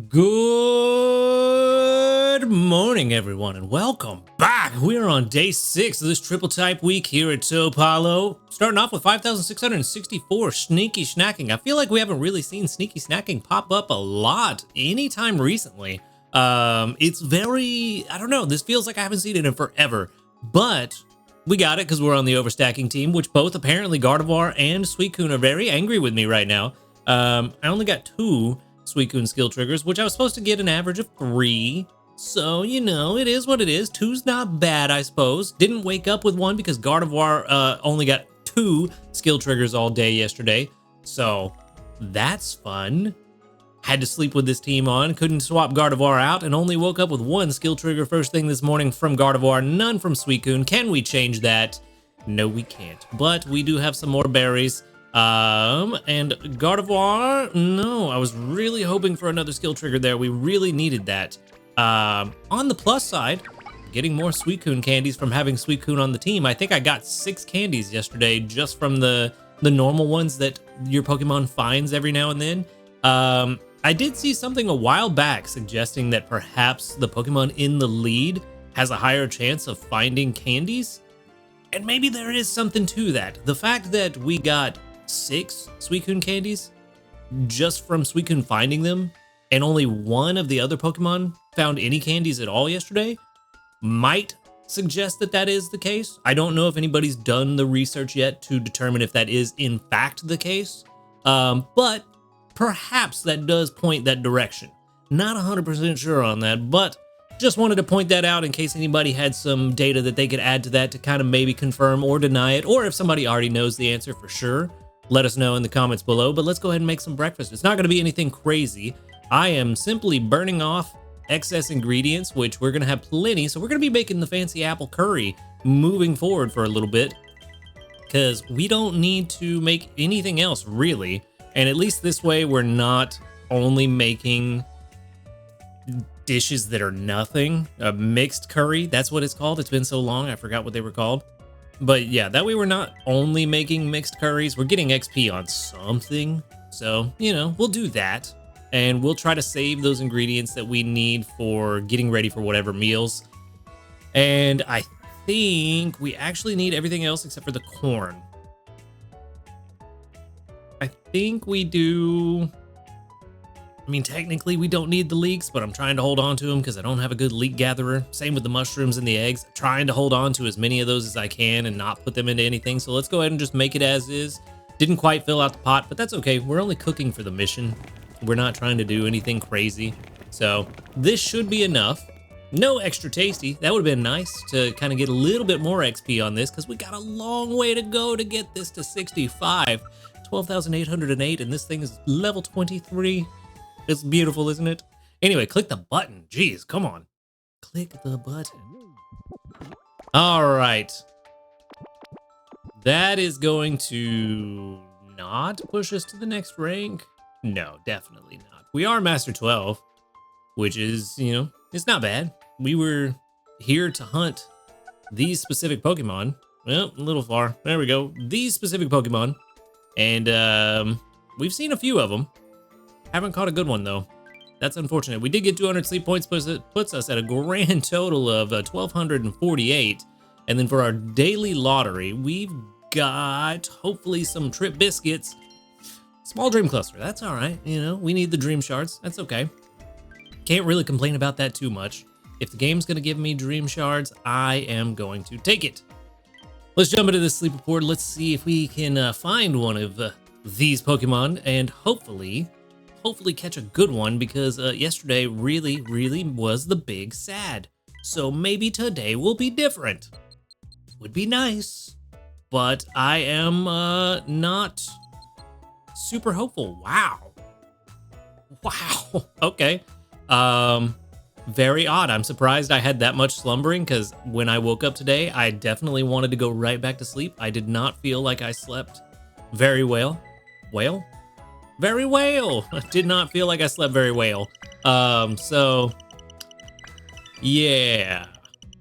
Good morning, everyone, and welcome back. We're on day 6 of this triple type week here at Topalo. Starting off with 5,664 sneaky snacking. I feel like we haven't really seen sneaky snacking pop up a lot anytime recently. It's very, I don't know, this feels like I haven't seen it in forever, but we got it because we're on the overstacking team, which both apparently Gardevoir and Suicune are very angry with me right now. I only got 2 Suicune skill triggers, which I was supposed to get an average of 3. So, you know, it is what it is. 2's not bad, I suppose. Didn't wake up with 1 because Gardevoir only got 2 skill triggers all day yesterday. So, that's fun. Had to sleep with this team on, couldn't swap Gardevoir out, and only woke up with 1 skill trigger first thing this morning from Gardevoir, none from Suicune. Can we change that? No, we can't. But we do have some more berries. And Gardevoir, no, I was really hoping for another skill trigger there. We really needed that. On the plus side, getting more Suicune candies from having Suicune on the team. I think I got 6 candies yesterday just from the normal ones that your Pokemon finds every now and then. I did see something a while back suggesting that perhaps the Pokemon in the lead has a higher chance of finding candies. And maybe there is something to that. The fact that we got 6 Suicune candies just from Suicune finding them, and only 1 of the other Pokemon found any candies at all yesterday, might suggest that that is the case. I don't know if anybody's done the research yet to determine if that is in fact the case, but perhaps that does point that direction. Not 100% sure on that, but just wanted to point that out in case anybody had some data that they could add to that to kind of maybe confirm or deny it, or if somebody already knows the answer for sure, let us know in the comments below. But let's go ahead and make some breakfast. It's not going to be anything crazy. I am simply burning off excess ingredients, which we're going to have plenty, so we're going to be making the fancy apple curry moving forward for a little bit, because we don't need to make anything else really, and at least this way we're not only making dishes that are nothing. A mixed curry, that's what it's called. It's been so long, I forgot what they were called. But yeah, that way we're not only making mixed curries, we're getting XP on something. So, you know, we'll do that. And we'll try to save those ingredients that we need for getting ready for whatever meals. And I think we actually need everything else except for the corn. I think we do. I mean, technically we don't need the leeks, but I'm trying to hold on to them because I don't have a good leek gatherer. Same with the mushrooms and the eggs. I'm trying to hold on to as many of those as I can and not put them into anything. So let's go ahead and just make it as is. Didn't quite fill out the pot, but that's okay. We're only cooking for the mission. We're not trying to do anything crazy. So this should be enough. No extra tasty. That would have been nice to kind of get a little bit more XP on this because we got a long way to go to get this to 65. 12,808, and this thing is level 23. It's beautiful, isn't it? Anyway, click the button. Jeez, come on. Click the button. All right. That is going to not push us to the next rank. No, definitely not. We are Master 12, which is, you know, it's not bad. We were here to hunt these specific Pokemon. Well, a little far. There we go. These specific Pokemon. And we've seen a few of them. Haven't caught a good one, though. That's unfortunate. We did get 200 sleep points, but it puts us at a grand total of 1,248. And then for our daily lottery, we've got, hopefully, some Trip Biscuits. Small Dream Cluster. That's all right. You know, we need the Dream Shards. That's okay. Can't really complain about that too much. If the game's going to give me Dream Shards, I am going to take it. Let's jump into this sleep report. Let's see if we can find one of these Pokemon and hopefully catch a good one, because yesterday really was the big sad. So maybe today will be different. Would be nice, but I am not super hopeful. Wow. Okay. Very odd. I'm surprised I had that much slumbering, because when I woke up today, I definitely wanted to go right back to sleep. I did not feel like I slept very well. Very well. I did not feel like I slept very well. So yeah,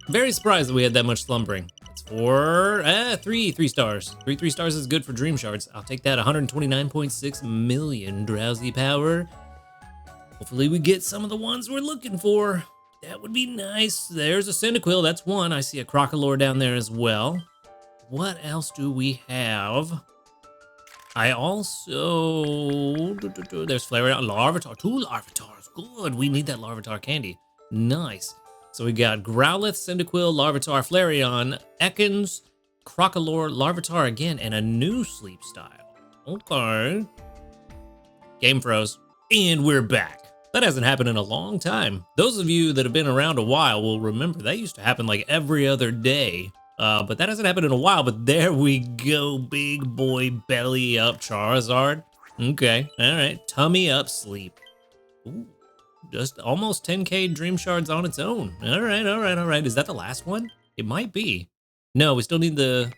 very surprised that we had that much slumbering. It's for three stars. Three stars is good for Dream Shards. I'll take that. 129.6 million drowsy power. Hopefully we get some of the ones we're looking for. That would be nice. There's a Cyndaquil, that's one. I see a Crocolore down there as well. What else do we have? I also... There's Flareon, Larvitar, 2 Larvitars. Good, we need that Larvitar candy. Nice. So we got Growlithe, Cyndaquil, Larvitar, Flareon, Ekans, Crocolore, Larvitar again, and a new sleep style. Okay. Game froze. And we're back. That hasn't happened in a long time. Those of you that have been around a while will remember that used to happen like every other day. But that hasn't happened in a while, but there we go. Big boy belly up Charizard. Okay, all right. Tummy up sleep. Ooh, just almost 10k Dream Shards on its own. All right, all right, all right. Is that the last one? It might be. No, we still need a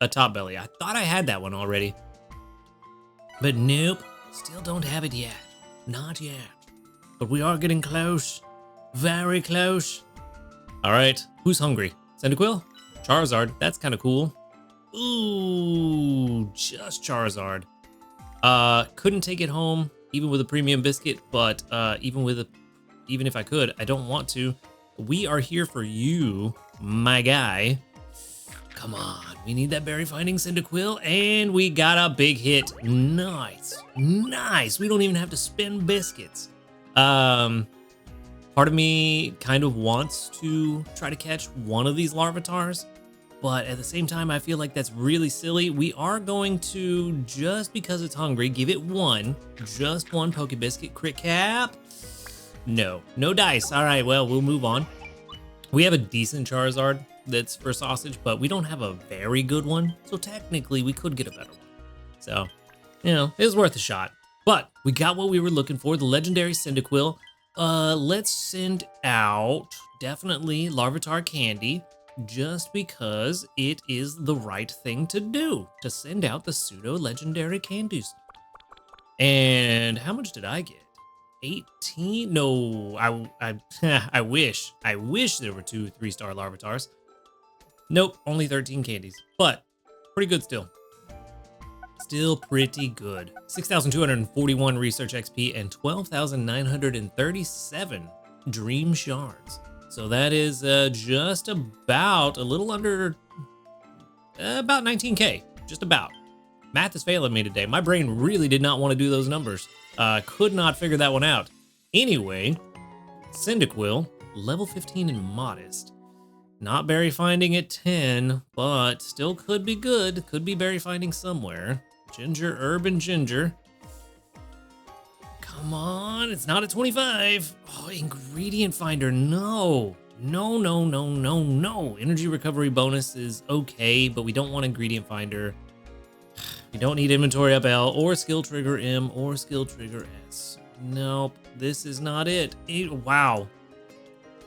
top belly. I thought I had that one already. But nope, still don't have it yet. Not yet. But we are getting close. Very close. All right, who's hungry? Cyndaquil? Charizard, that's kind of cool. Ooh, just Charizard. Couldn't take it home, even with a premium biscuit, but even if I could, I don't want to. We are here for you, my guy. Come on, we need that berry finding Cyndaquil, and we got a big hit. Nice, nice. We don't even have to spend biscuits. Part of me kind of wants to try to catch one of these Larvitars, but at the same time, I feel like that's really silly. We are going to, just because it's hungry, give it just one Pokebiscuit. Crit cap? No, no dice. All right, well, we'll move on. We have a decent Charizard that's for sausage, but we don't have a very good one, so technically we could get a better one. So, you know, it was worth a shot. But we got what we were looking for, the legendary Cyndaquil. Let's send out, definitely, Larvitar candy, just because it is the right thing to do, to send out the pseudo-legendary candies. And how much did I get? 18? No, I wish there were 2 3-star Larvitars. Nope, only 13 candies, but pretty good still. Still pretty good. 6,241 research XP and 12,937 dream shards. So that is just about a little under, about 19k, just about. Math is failing me today. My brain really did not want to do those numbers. Could not figure that one out. Anyway, Cyndaquil, level 15 and modest. Not berry finding at 10, but still could be good. Could be berry finding somewhere. Ginger, urban ginger. Come on, it's not at 25. Oh, ingredient finder, no. No, no, no, no, no. Energy recovery bonus is okay, but we don't want ingredient finder. We don't need inventory up L or skill trigger M or skill trigger S. Nope, this is not it. Wow.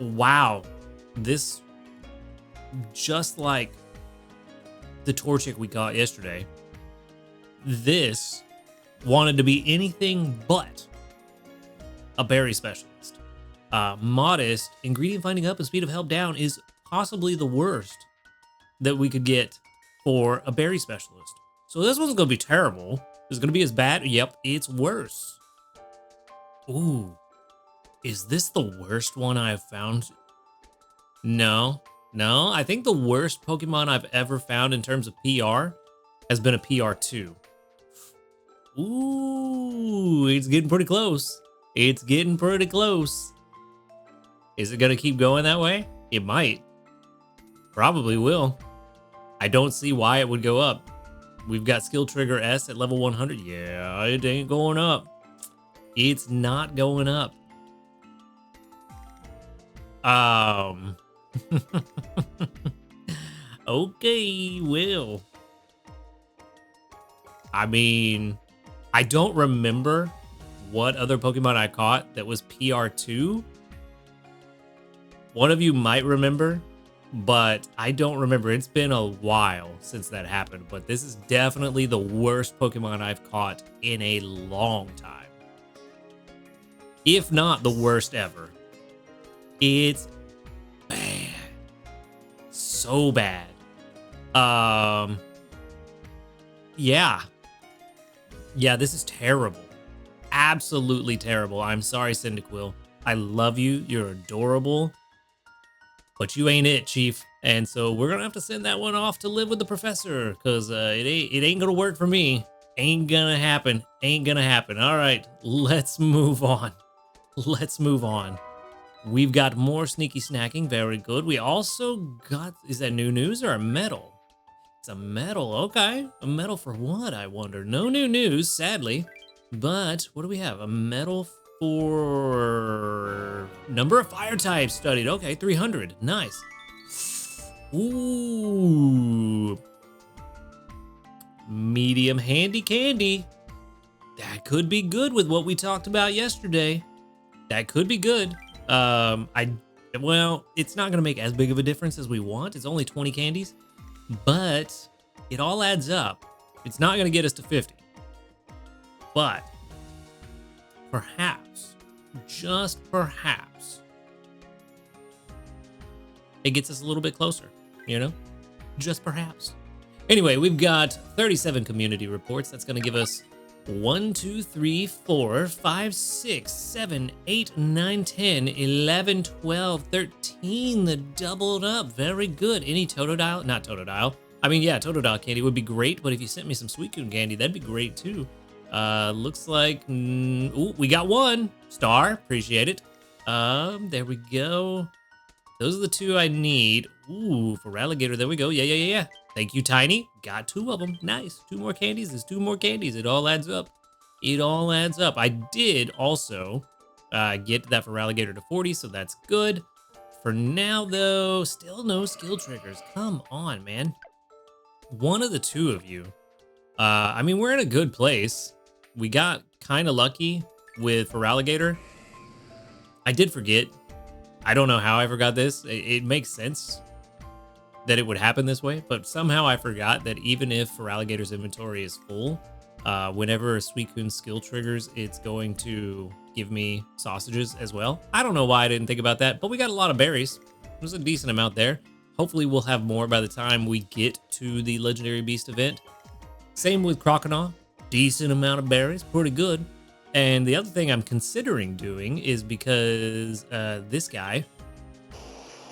Wow. This, just like the Torchic we got yesterday, this wanted to be anything but a berry specialist. Modest, ingredient finding up and speed of help down is possibly the worst that we could get for a berry specialist. So this one's gonna be terrible. Is it gonna be as bad? Yep, it's worse. Ooh, is this the worst one I've found? No, I think the worst Pokemon I've ever found in terms of PR has been a PR2. Ooh, it's getting pretty close. It's getting pretty close. Is it gonna keep going that way? It might. Probably will. I don't see why it would go up. We've got skill trigger S at level 100. Yeah, it ain't going up. It's not going up. Okay, well. I mean, I don't remember what other Pokemon I caught that was PR2. One of you might remember, but I don't remember. It's been a while since that happened, but this is definitely the worst Pokemon I've caught in a long time. If not the worst ever. It's bad. So bad. Yeah. Yeah, this is terrible. absolutely terrible. I'm sorry, Cyndaquil. I love you. You're adorable. But you ain't it, Chief. And so we're gonna have to send that one off to live with the professor, because it ain't gonna work for me. Ain't gonna happen. Ain't gonna happen. All right, let's move on. Let's move on. We've got more sneaky snacking. Very good. We also got, is that new news or a medal? It's a medal. Okay. A medal for what, I wonder? No new news, sadly. But what do we have? A medal for number of fire types studied. Okay, 300. Nice. Ooh. Medium handy candy. That could be good with what we talked about yesterday. That could be good. Well, it's not gonna make as big of a difference as we want. It's only 20 candies, but it all adds up. It's not gonna get us to 50, but perhaps, just perhaps, it gets us a little bit closer, you know? Just perhaps. Anyway, we've got 37 community reports. That's gonna give us 1, 2, 3, 4, 5, 6, 7, 8, 9, 10, 11, 12, 13. The doubled up. Very good. Any Totodile? Not Totodile. I mean, yeah, Totodile candy would be great, but if you sent me some Suicune candy, that'd be great too. Looks like, ooh, we got one. Star, appreciate it. There we go. Those are the two I need. Ooh, for Alligator, there we go. Yeah. Thank you, Tiny. Got 2 of them. Nice. 2 more candies. There's 2 more candies. It all adds up. It all adds up. I did also get that for Alligator to 40, so that's good. For now, though, still no skill triggers. Come on, man. One of the 2 of you. I mean, we're in a good place. We got kind of lucky with for Alligator. I did forget. I don't know how I forgot this. It makes sense that it would happen this way, but somehow I forgot that even if for Alligator's inventory is full, whenever a Suicune skill triggers, it's going to give me sausages as well. I don't know why I didn't think about that, but we got a lot of berries. There's a decent amount there. Hopefully we'll have more by the time we get to the Legendary Beast event. Same with Croconaw. Decent amount of berries, pretty good. And the other thing I'm considering doing is because this guy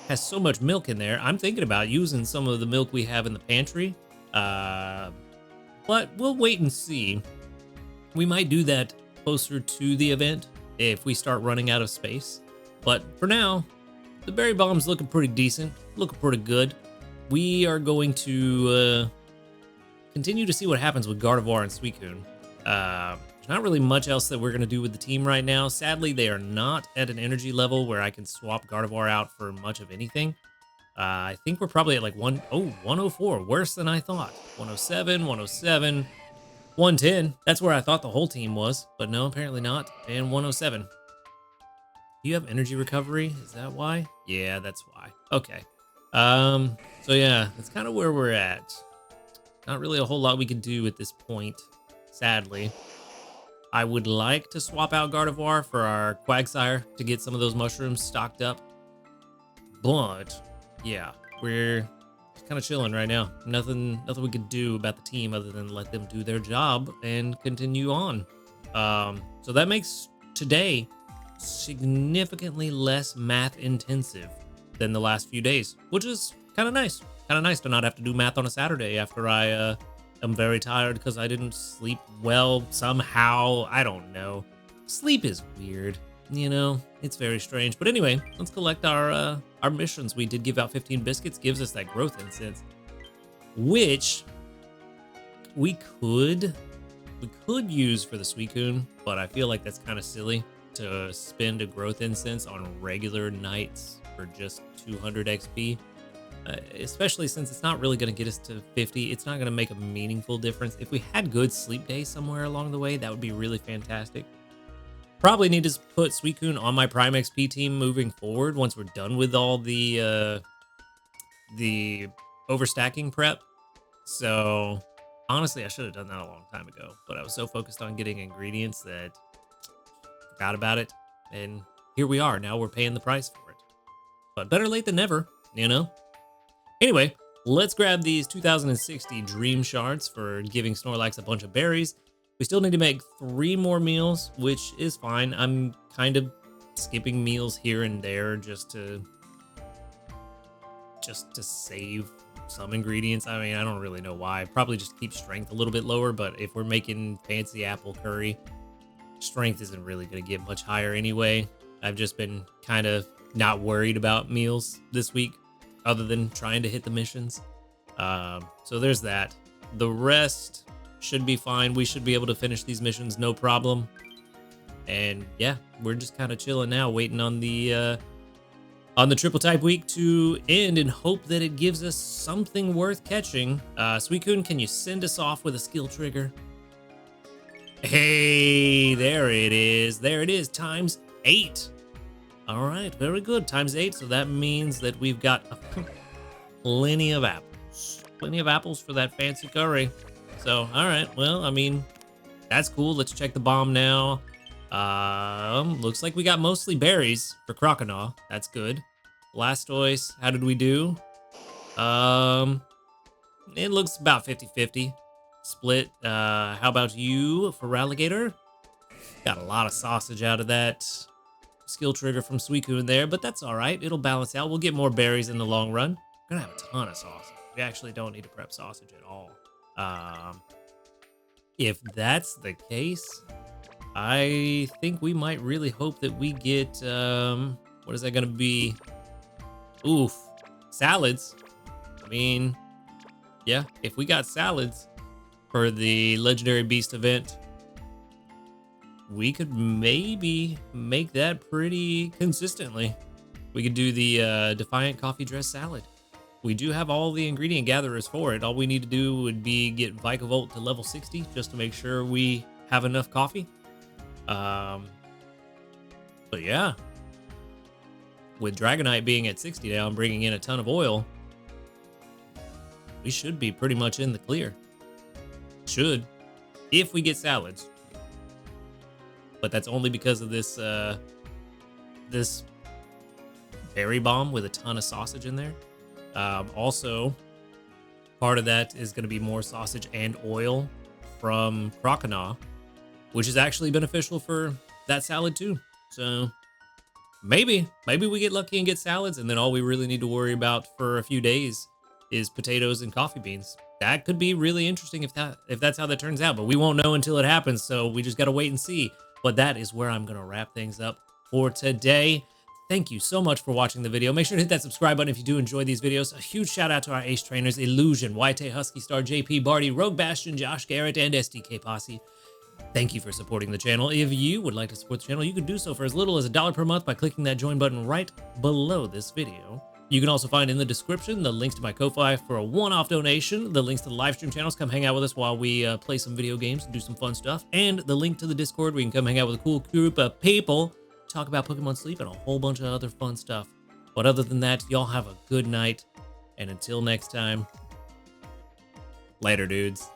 has so much milk in there, I'm thinking about using some of the milk we have in the pantry. But we'll wait and see. We might do that closer to the event if we start running out of space. But for now, the berry bomb's looking pretty decent, looking pretty good. We are going to continue to see what happens with Gardevoir and Suicune. There's not really much else that we're going to do with the team right now. Sadly, they are not at an energy level where I can swap Gardevoir out for much of anything. I think we're probably at like 104, worse than I thought. 107, 107, 110. That's where I thought the whole team was, but no, apparently not. And 107. Do you have energy recovery? Is that why? Yeah, that's why. Okay. So yeah, that's kind of where we're at. Not really a whole lot we can do at this point, sadly. I would like to swap out Gardevoir for our Quagsire to get some of those mushrooms stocked up. But yeah, we're kind of chilling right now. Nothing we could do about the team other than let them do their job and continue on. So that makes today significantly less math intensive than the last few days, which is kind of nice. Kind of nice to not have to do math on a Saturday after I am very tired because I didn't sleep well somehow. I don't know. Sleep is weird, you know? It's very strange. But anyway, let's collect our missions. We did give out 15 biscuits, gives us that growth incense, which we could use for the Suicune, but I feel like that's kind of silly to spend a growth incense on regular nights for just 200 XP. Especially since it's not really going to get us to 50. It's not going to make a meaningful difference. If we had good sleep days somewhere along the way, that would be really fantastic. Probably need to put Suicune on my Prime XP team moving forward once we're done with all the overstacking prep. So honestly, I should have done that a long time ago, but I was so focused on getting ingredients that I forgot about it. And here we are. Now we're paying the price for it. But better late than never, you know? Anyway, let's grab these 2060 Dream Shards for giving Snorlax a bunch of berries. We still need to make 3 more meals, which is fine. I'm kind of skipping meals here and there just to save some ingredients. I mean, I don't really know why. Probably just keep strength a little bit lower, but if we're making fancy apple curry, strength isn't really going to get much higher anyway. I've just been kind of not worried about meals this week other than trying to hit the missions. So there's that. The rest should be fine. We should be able to finish these missions no problem. And yeah, we're just kind of chilling now, waiting on the triple type week to end and hope that it gives us something worth catching. Suicune, can you send us off with a skill trigger? Hey, there it is. There it is, times 8. All right, very good, times 8. So that means that we've got plenty of apples. Plenty of apples for that fancy curry. So, all right, well, I mean, that's cool. Let's check the bomb now. Looks like we got mostly berries for Croconaw. That's good. Blastoise, how did we do? It looks about 50-50 split. How about you for Ralligator? Got a lot of sausage out of that skill trigger from Suicune there, but that's all right. It'll balance out. We'll get more berries in the long run. We're gonna have a ton of sausage. We actually don't need to prep sausage at all. If that's the case, I think we might really hope that we get, what is that gonna be? Oof, salads. I mean, yeah, if we got salads for the Legendary Beast event, we could maybe make that pretty consistently. We could do the Defiant Coffee Dress Salad. We do have all the ingredient gatherers for it. All we need to do would be get Vikavolt to level 60 just to make sure we have enough coffee. But yeah, with Dragonite being at 60 now and bringing in a ton of oil, we should be pretty much in the clear. Should, if we get salads. But that's only because of this this berry bomb with a ton of sausage in there. Also, part of that is going to be more sausage and oil from Croconaw, which is actually beneficial for that salad too. So maybe we get lucky and get salads, and then all we really need to worry about for a few days is potatoes and coffee beans. That could be really interesting if that's how that turns out, but we won't know until it happens, so we just got to wait and see. But that is where I'm going to wrap things up for today. Thank you so much for watching the video. Make sure to hit that subscribe button if you do enjoy these videos. A huge shout out to our ace trainers, Illusion, YT Husky Star, JP Barty, Rogue Bastion, Josh Garrett, and SDK Posse. Thank you for supporting the channel. If you would like to support the channel, you can do so for as little as $1 per month by clicking that join button right below this video. You can also find in the description the links to my Ko-Fi for a one-off donation, the links to the live stream channels, come hang out with us while we play some video games and do some fun stuff, and the link to the Discord where you can come hang out with a cool group of people, talk about Pokemon Sleep, and a whole bunch of other fun stuff. But other than that, y'all have a good night, and until next time, later, dudes.